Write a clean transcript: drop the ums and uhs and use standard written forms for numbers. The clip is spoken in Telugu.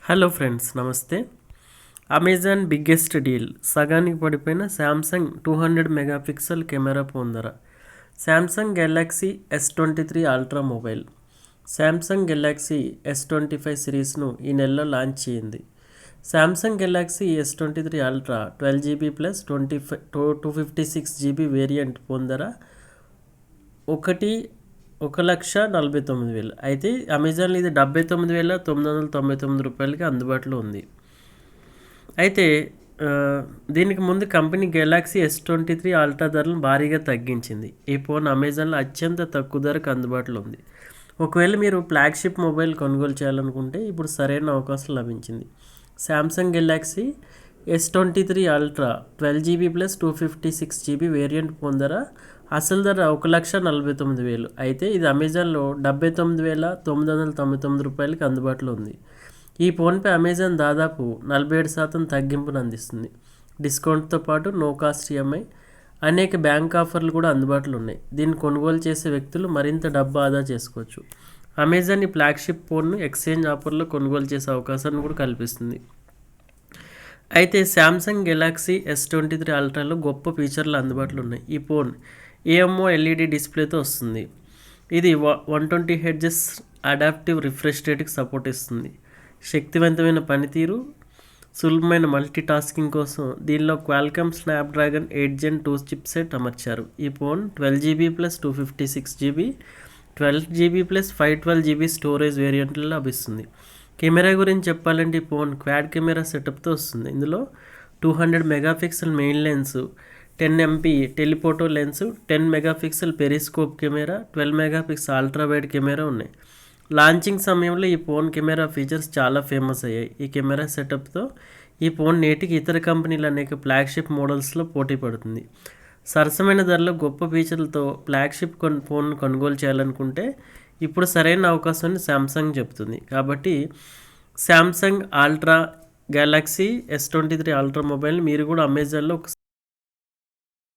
హలో ఫ్రెండ్స్, నమస్తే. అమెజాన్ బిగ్గెస్ట్ డీల్, సగానికి పడిపోయిన శాంసంగ్ 200 మెగాపిక్సెల్ కెమెరా పొందర. Samsung Galaxy S23 ultra mobile. Samsung Galaxy S25 సిరీస్ను ఈ నెలలో లాంచ్ చేయింది. Samsung Galaxy S23 ultra 12GB plus 256GB variant పొందర 1,49,000. అయితే అమెజాన్లో ఇది 79,999 రూపాయలకి అందుబాటులో ఉంది. అయితే దీనికి ముందు కంపెనీ గెలాక్సీ S23 అల్ట్రా ధరలను భారీగా తగ్గించింది. ఈ ఫోన్ అమెజాన్లో అత్యంత తక్కువ ధరకు అందుబాటులో ఉంది. ఒకవేళ మీరు ఫ్లాగ్షిప్ మొబైల్ కొనుగోలు చేయాలనుకుంటే ఇప్పుడు సరైన అవకాశం లభించింది. Samsung Galaxy S23 ultra 12GB plus 256GB variant Pondara అసలు ధర 1,49,000. అయితే ఇది అమెజాన్లో 79,999 రూపాయలకి అందుబాటులో ఉంది. ఈ ఫోన్పై అమెజాన్ దాదాపు 47% తగ్గింపును అందిస్తుంది. డిస్కౌంట్తో పాటు నో కాస్ట్ ఈఎంఐ, అనేక బ్యాంక్ ఆఫర్లు కూడా అందుబాటులో ఉన్నాయి. దీన్ని కొనుగోలు చేసే వ్యక్తులు మరింత డబ్బు ఆదా చేసుకోవచ్చు. అమెజాన్ ఈ ఫ్లాగ్షిప్ ఫోన్ను ఎక్స్చేంజ్ ఆఫర్లో కొనుగోలు చేసే అవకాశాన్ని కూడా కల్పిస్తుంది. అయితే శాంసంగ్ గెలాక్సీ S23 అల్ట్రాలో గొప్ప ఫీచర్లు అందుబాటులో ఉన్నాయి. ఈ ఫోన్ AMOLED డిస్ప్లేతో వస్తుంది. ఇది 120 Hz అడాప్టివ్ రిఫ్రెష్ రేట్కి సపోర్ట్ ఇస్తుంది. శక్తివంతమైన పనితీరు, సులభమైన మల్టీ టాస్కింగ్ కోసం దీనిలో క్వాల్కమ్ స్నాప్డ్రాగన్ 8 Gen 2 చిప్సెట్ అమర్చారు. ఈ phone 12GB plus 256GB, 12GB plus 512GB storage వేరియంట్లో లభిస్తుంది. కెమెరా గురించి చెప్పాలంటే ఈ ఫోన్ క్వాడ్ కెమెరా సెటప్తో వస్తుంది. ఇందులో 200 megapixel main lens, 10MP telephoto lens, 10 megapixel periscope camera, 12 megapixel ultra wide camera ఉన్నాయి. లాంచింగ్ సమయంలో ఈ ఫోన్ కెమెరా ఫీచర్స్ చాలా ఫేమస్ అయ్యాయి. ఈ కెమెరా సెటప్తో ఈ ఫోన్ నేటికి ఇతర కంపెనీలు అనేక ఫ్లాగ్షిప్ మోడల్స్లో పోటీ పడుతుంది. సరసమైన ధరలో గొప్ప ఫీచర్లతో ఫ్లాగ్షిప్ ఫోన్ కొనుగోలు చేయాలనుకుంటే ఇప్పుడు సరైన అవకాశాన్ని శాంసంగ్ చెబుతుంది. కాబట్టి శాంసంగ్ గెలాక్సీ S23 అల్ట్రా మొబైల్ని మీరు కూడా అమెజాన్లో